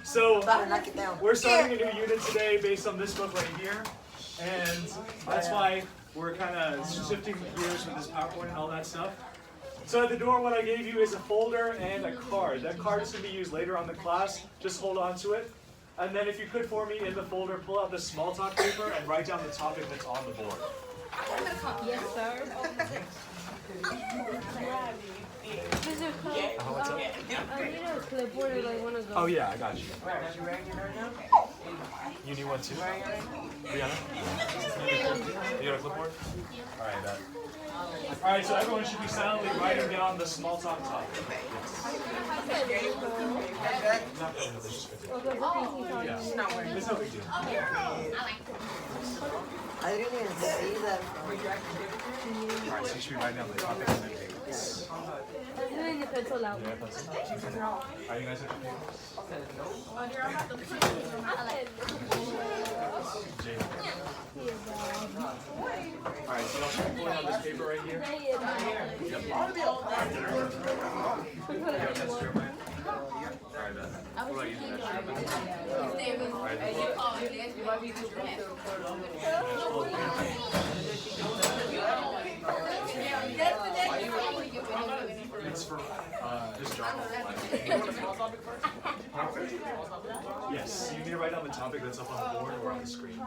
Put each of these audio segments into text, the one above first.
So we're starting a new unit today based on this book right here, and that's why we're kind of shifting gears with this PowerPoint and all that stuff. So at the door, what I gave you is a folder and a card. That card is going to be used later on in the class. Just hold on to it. And then if you could for me in the folder, pull out the small talk paper and write down the topic that's on the board. Yes, sir. Is there What's up? I need a clipboard or like one of those. Oh yeah, I got you. You need one too? Brianna? You got a clipboard? Alright, bet. Alright, so everyone should be silently writing down the small talk topic. Yes. Yeah. It's no big deal. I didn't even see that. Alright, so you should be writing down the topic and then dates. I'm doing the pencil out. Yeah, pencil. Are you guys at your papers? Alright, so y'all should be pulling out this paper right here. Yep. Alright, then. What about you? It's for just drop Yes, you need to write down the topic that's up on the board or on the screen.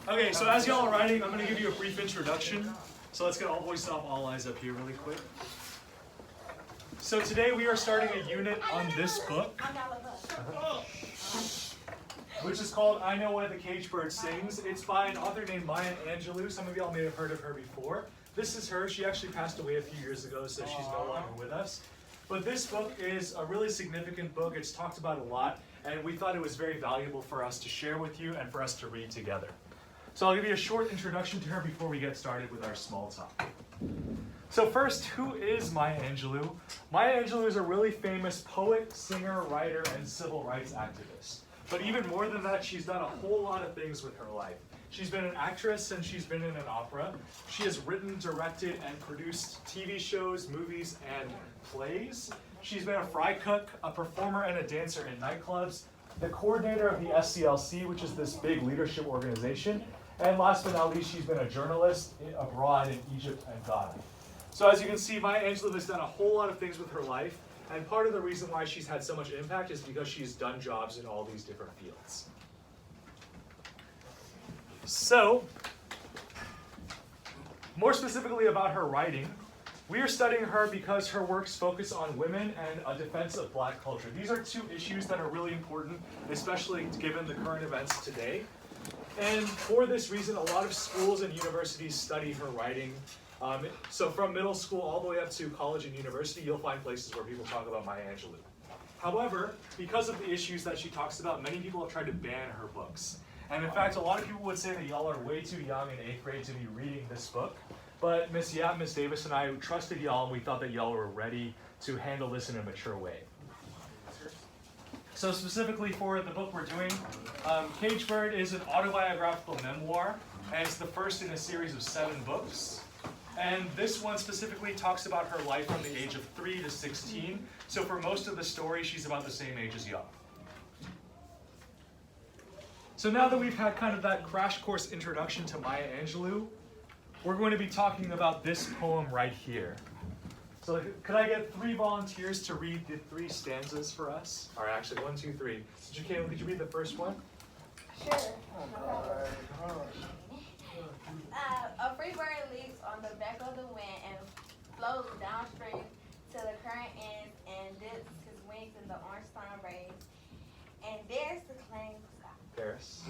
Okay, so as y'all are writing, I'm going to give you a brief introduction. So let's get all voice off, all eyes up here really quick. So today we are starting a unit on this book, which is called I Know Why the Caged Bird Sings. It's by an author named Maya Angelou. Some of y'all may have heard of her before. This is her. She actually passed away a few years ago, so she's no longer with us. But this book is a really significant book. It's talked about a lot, and we thought it was very valuable for us to share with you and for us to read together. So I'll give you a short introduction to her before we get started with our small talk. So first, who is Maya Angelou? Maya Angelou is a really famous poet, singer, writer, and civil rights activist. But even more than that, she's done a whole lot of things with her life. She's been an actress and she's been in an opera. She has written, directed, and produced TV shows, movies, and plays. She's been a fry cook, a performer, and a dancer in nightclubs, the coordinator of the SCLC, which is this big leadership organization. And last but not least, she's been a journalist abroad in Egypt and Ghana. So as you can see, Maya Angelou has done a whole lot of things with her life. And part of the reason why she's had so much impact is because she's done jobs in all these different fields. So, more specifically about her writing, we are studying her because her works focus on women and a defense of black culture. These are two issues that are really important, especially given the current events today. And for this reason, a lot of schools and universities study her writing. So from middle school all the way up to college and university, you'll find places where people talk about Maya Angelou. However, because of the issues that she talks about, many people have tried to ban her books. And in fact, a lot of people would say that y'all are way too young in 8th grade to be reading this book. But Miss Davis and I trusted y'all, and we thought that y'all were ready to handle this in a mature way. So specifically for the book we're doing, Caged Bird is an autobiographical memoir, and it's the first in a series of 7 books. And this one specifically talks about her life from the age of 3 to 16. So for most of the story, she's about the same age as y'all. So now that we've had kind of that crash course introduction to Maya Angelou, we're going to be talking about this poem right here. So could I get 3 volunteers to read the 3 stanzas for us? Or actually, 1, 2, 3. Caleb, could you read the first one? Sure. A free bird leaps on the back of the wind and floats downstream to the current ends and dips his wings in the orange sun rays. And there's the claim. Paris.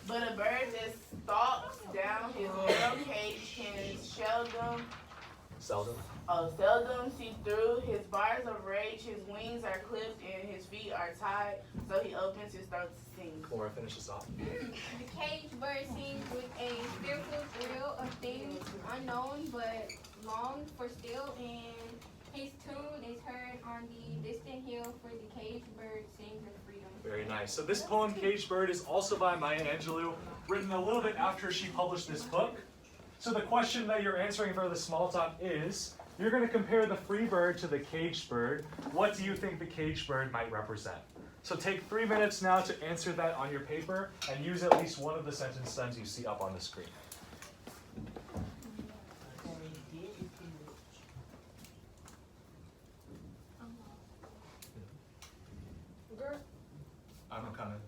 But a bird that stalks down his little cage can seldom see through. His bars of rage, his wings are clipped and his feet are tied, so he opens his throat to sing. Laura, finish this off. The caged bird sings with a fearful thrill of things unknown but longed for still, and His tune is heard on the distant hill for the caged bird sings in freedom. Very nice. So this poem, Caged Bird, is also by Maya Angelou, written a little bit after she published this book. So the question that you're answering for the small talk is, you're going to compare the free bird to the caged bird. What do you think the caged bird might represent? So take 3 minutes now to answer that on your paper and use at least one of the sentence stems you see up on the screen. I'm coming.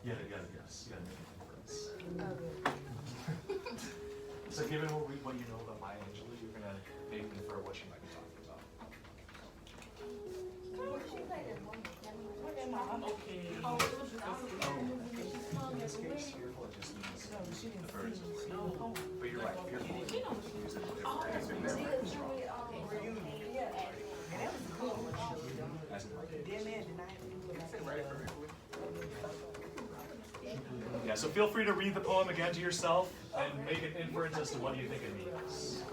Yes, you gotta make an inference. So given what you know about Maya Angelou, you're gonna maybe infer what she might be talking about. In this case, fearful just means the bird is free. But you're right, fearful is used in different ways. As in yeah, so feel free to read the poem again to yourself and make an inference as to what you think it means.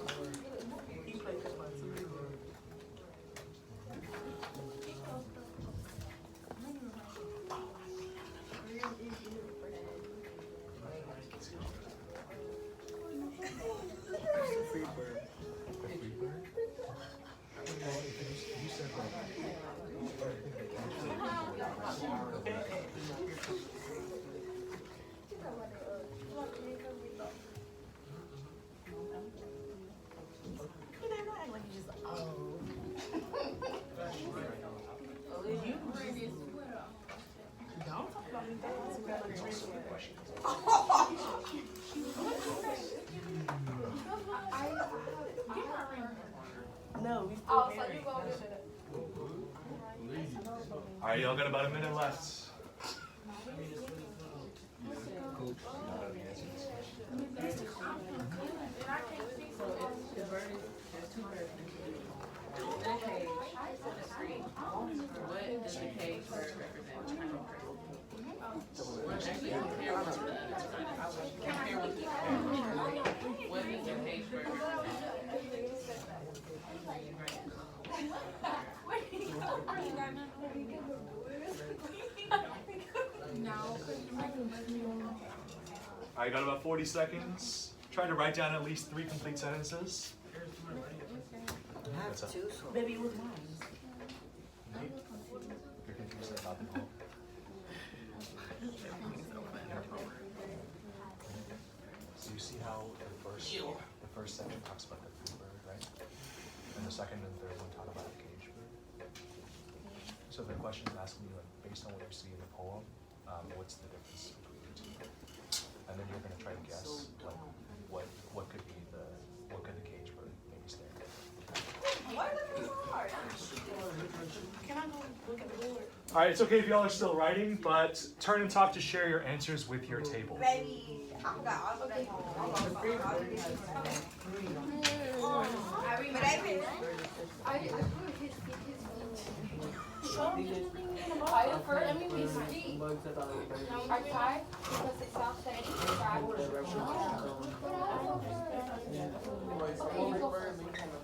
All right, y'all got about a minute left. What does the cage bird represent? What does the cage bird All right, got about 40 seconds. Try to write down at least 3 complete sentences. What's up? Maybe it was mine. You're confused about the poem. So you see how the first section talks about the free bird, right? And the second and third one talk about the caged bird. So the question is asking you, like, based on what you see in the poem, what's the difference between the two? And then you're going to try to guess, like, what could be what could the caged bird maybe stand for? Can I go look at the board? All right, it's okay if y'all are still writing, but turn and talk to share your answers with your table. Baby, I got all of that. But I been. Let me be sweet. I tried because it's all set.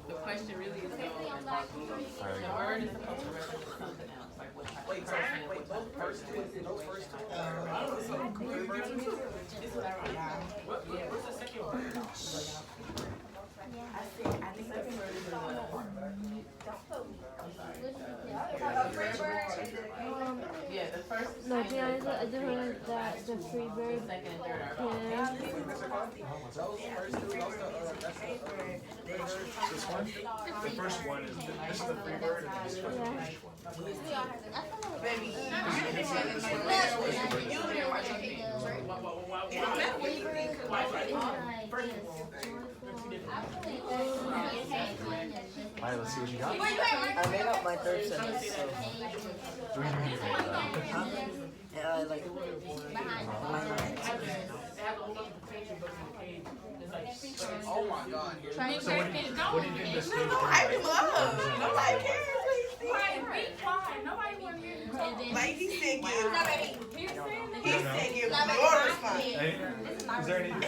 The question really is the bird is supposed to represent something else. Like what type of person, those first two. What's the second one? I think that's yeah, the first. No, to be honest, I just heard that the free bird Second and third are can. This one? The first one is this is the free bird, and this is the caged one. baby. All right, let's see what you got. I made up my third sentence, so. Yeah, I like my mind. Oh my god. So what do you think this caged bird I might love. represent? Nobody cares. quiet. Nobody want to hear you talk. Like he said, No, baby. he said, give No, your baby. response. Hey, is there any, like,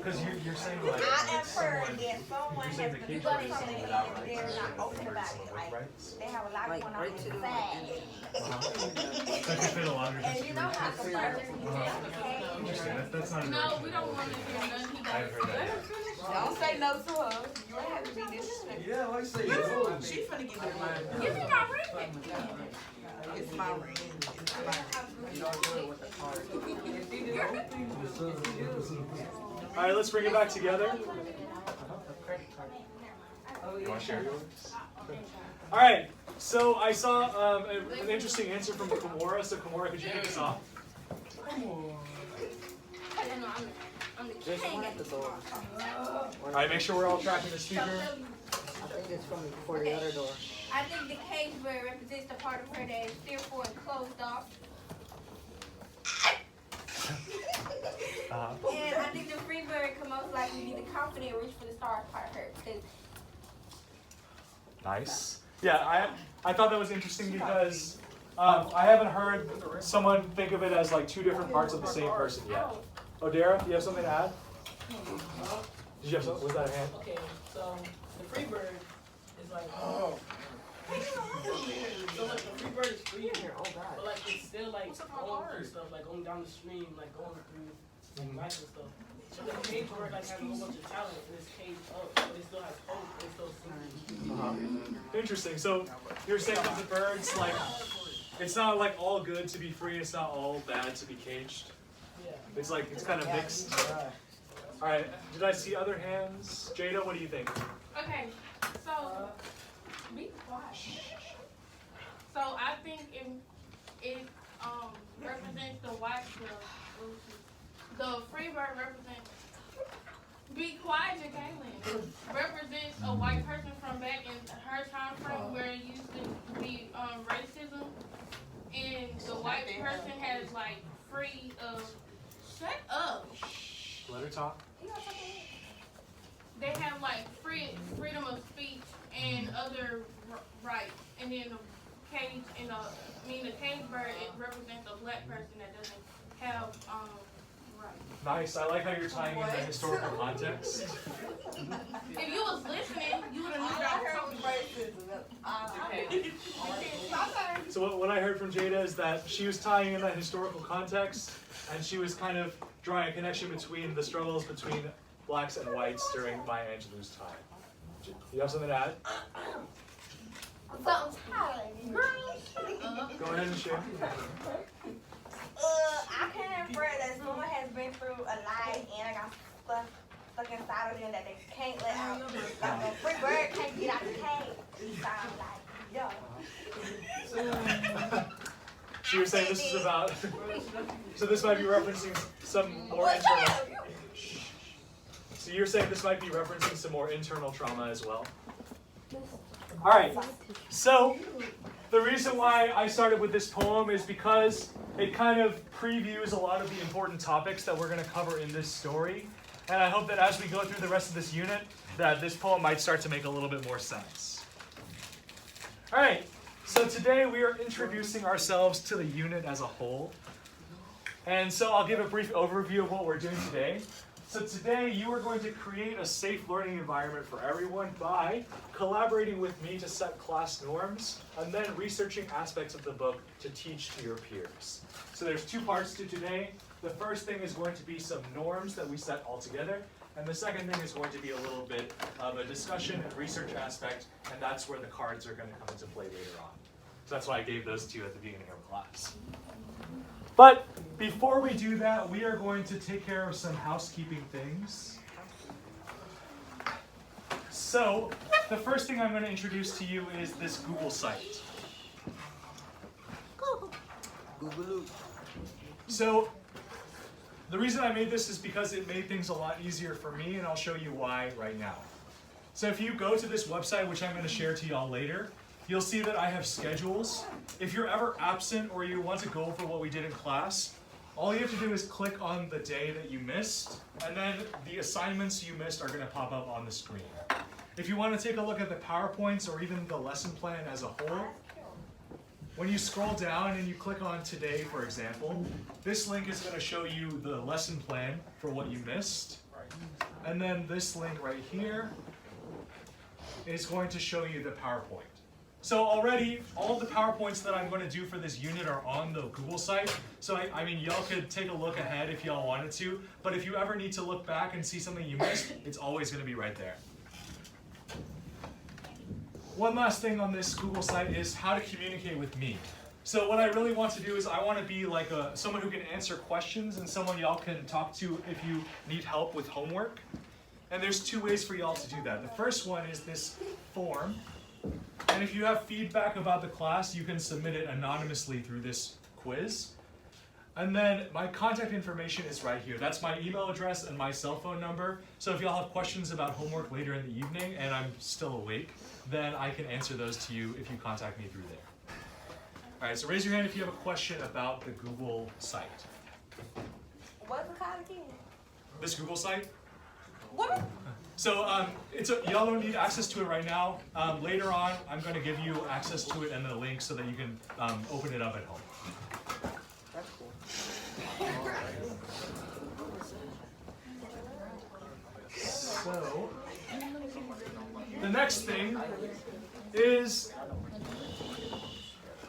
because you're saying like, I am someone, heard that someone you're has saying the been cage doing bird is something without and rights, they're so not open birds about still it. with Like, rights? they have a lot Like, going on right to the inside. That could fit a lot of And you different know how the birds Interesting, that's not a No, very we don't want to hear nothing. He I've heard that. Don't say no to her. You don't have to be disrespectful. Yeah, like I say, She finna give you mine. Give me my ring. It's my ring. It's All right, let's bring it back together. You want to share yours? All right, so I saw an interesting answer from Kimura. So Kimura, could you kick us off? There's one at the door. All right, make sure we're all tracking the speaker. I think it's from for the other door. I think the cage bird represents the part of her that is fearful and closed off. And I think the free bird could most likely be the confident reach for the stars part of her. Nice. Yeah, I thought that was interesting because I haven't heard someone think of it as like two different parts of the same person yet. Odera, do you have something to add? Did you have something? Was that a hand? Okay, so the free bird is like, oh, so like the free bird is free, Oh God. but like it's still like going through stuff, like going down the stream, like going through like life and stuff. So the cage bird like has a whole bunch of talent and it's caged up, but it still has hope, and it's still sleeping. Interesting. So you're saying that the birds, like, it's not like all good to be free. It's not all bad to be caged. Yeah. It's like it's kind of mixed. All right. Did I see other hands? Jada, what do you think? Okay, so be quiet. So I think it represents the white the free bird represents. Be quiet, Jacqueline. Represents a white person from back in her time frame where it used to be racism, and the white person has like free of. Shut up. Let her talk. They have like freedom of speech and other rights, and then the cage and the cage bird it represents a black person that doesn't have rights. Nice. I like how you're tying in the historical context. If you was listening, you would have knew that I was talking. So what I heard from Jada is that she was tying in that historical context, and she was kind of drawing a connection between the struggles between blacks and whites during Maya Angelou's time. You have something to add? Something's tired. Go ahead and share. I can't infer that someone has been through a lot and I got stuck inside of them that they can't let out. Like a free bird can't get out the cage. So I'm like, yo. So you're saying this is about, so this might be referencing some more internal, so you're saying this might be referencing some more internal trauma as well? All right, so the reason why I started with this poem is because it kind of previews a lot of the important topics that we're going to cover in this story. And I hope that as we go through the rest of this unit, that this poem might start to make a little bit more sense. All right, so today we are introducing ourselves to the unit as a whole. And so I'll give a brief overview of what we're doing today. So today you are going to create a safe learning environment for everyone by collaborating with me to set class norms and then researching aspects of the book to teach to your peers. So there's two parts to today. The first thing is going to be some norms that we set all together. And the second thing is going to be a little bit of a discussion and research aspect, and that's where the cards are going to come into play later on. So that's why I gave those two at the beginning of class. But before we do that, we are going to take care of some housekeeping things. So the first thing I'm going to introduce to you is this Google site. Google. So the reason I made this is because it made things a lot easier for me, and I'll show you why right now. So if you go to this website, which I'm going to share to y'all later, you'll see that I have schedules. If you're ever absent or you want to go over what we did in class, all you have to do is click on the day that you missed, and then the assignments you missed are going to pop up on the screen. If you want to take a look at the PowerPoints or even the lesson plan as a whole, when you scroll down and you click on today, for example, this link is going to show you the lesson plan for what you missed. And then this link right here is going to show you the PowerPoint. So already, all the PowerPoints that I'm going to do for this unit are on the Google site. So I mean, y'all could take a look ahead if y'all wanted to. But if you ever need to look back and see something you missed, it's always going to be right there. One last thing on this Google site is how to communicate with me. So what I really want to do is I want to be like someone who can answer questions and someone y'all can talk to if you need help with homework. And there's two ways for y'all to do that. The first one is this form. And if you have feedback about the class, you can submit it anonymously through this quiz. And then my contact information is right here. That's my email address and my cell phone number. So if y'all have questions about homework later in the evening and I'm still awake, then I can answer those to you if you contact me through there. All right, so raise your hand if you have a question about the Google site. What's it called again? This Google site? What? So y'all don't need access to it right now. Later on, I'm going to give you access to it and the link so that you can open it up at home. That's cool. So, the next thing is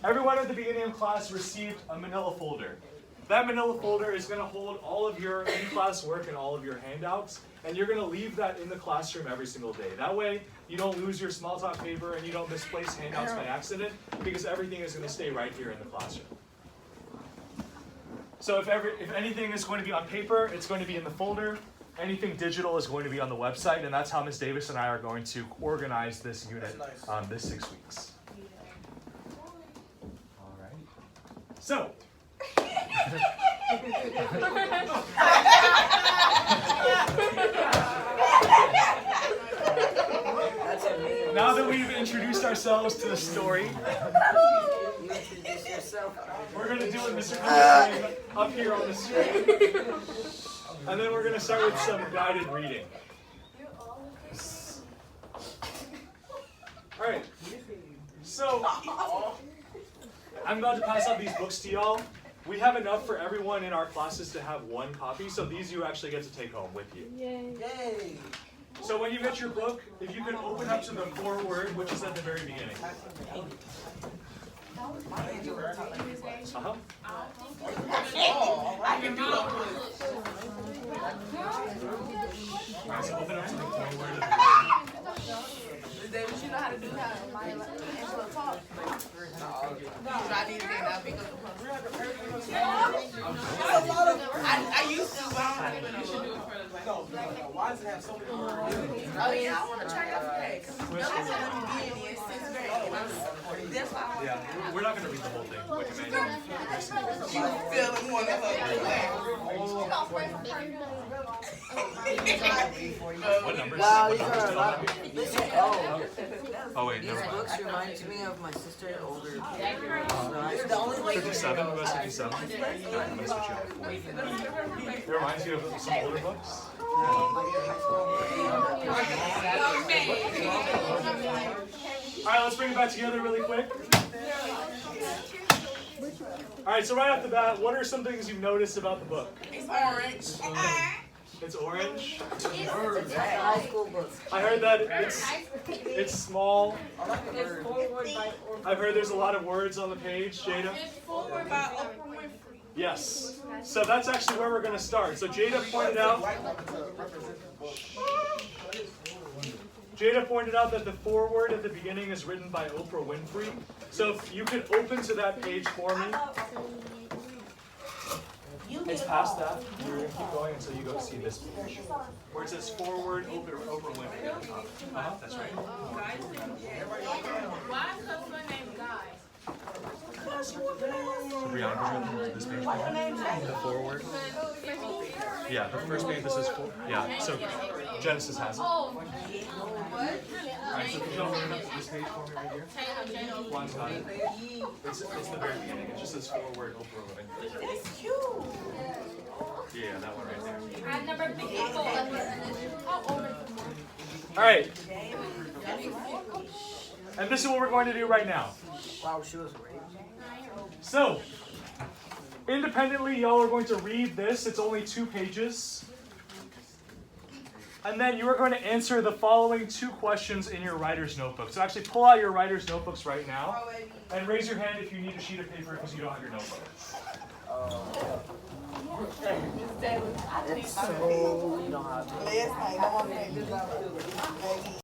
everyone at the beginning of class received a manila folder. That manila folder is going to hold all of your in-class work and all of your handouts, and you're going to leave that in the classroom every single day. That way, you don't lose your small talk paper and you don't misplace handouts by accident, because everything is going to stay right here in the classroom. So if anything is going to be on paper, it's going to be in the folder. Anything digital is going to be on the website, and that's how Ms. Davis and I are going to organize this unit this 6 weeks. All right. So. Now that we've introduced ourselves to the story, we're going to do what Mr. Cook is saying up here on the screen. And then we're going to start with some guided reading. All right. So, I'm about to pass out these books to y'all. We have enough for everyone in our classes to have one copy, so these you actually get to take home with you. Yay. Yay. So when you get your book, if you can open up to the foreword, which is at the very beginning. Uh-huh. I can do it. All right, so open up to the foreword. David, you know how to do that. Angela talk. I need to get that because I used to, but I don't know. No. Why does it have so many words? Oh yeah, I want to try out today. That's what we did in 6th grade. That's why I want Yeah, we're not going to read the whole thing. Like a manual. you feeling one of What numbers? Wow, What these numbers are do a y'all lot. have? Listen, Oh wait, these never mind. books remind me of my sister older. So the only way 57, was 57? Alright, I'm gonna switch you out for it. It reminds you of some older books? Alright, let's bring it back together really quick. Alright, so right off the bat, what are some things you've noticed about the book? It's orange. It's orange. high school books. I heard that it's small. I've heard there's a lot of words on the page, Jada. It's forward by Oprah Winfrey. Yes. So that's actually where we're going to start. So Jada pointed out that the foreword at the beginning is written by Oprah Winfrey. So if you could open to that page for me. It's past that. You're going to keep going until you go see this page. Where it says forward, Oprah Winfrey. That's right. Why is her name Guy? Brianna, could you open to this page? The forward. Yeah, the first page, this is for, yeah, so Genesis has it. Alright, so could you open up this page for me right here? Juan's got it. It's the very beginning, it just says forward, Oprah Winfrey. It's cute. Yeah, that one right there. I've never been Alright. And this is what we're going to do right now. Wow, she was great. So, independently, y'all are going to read this. It's only 2 pages. And then you are going to answer the following 2 questions in your writer's notebook. So actually pull out your writer's notebooks right now. And raise your hand if you need a sheet of paper because you don't have your notebook. So, you don't have to. Last night, no one made this up.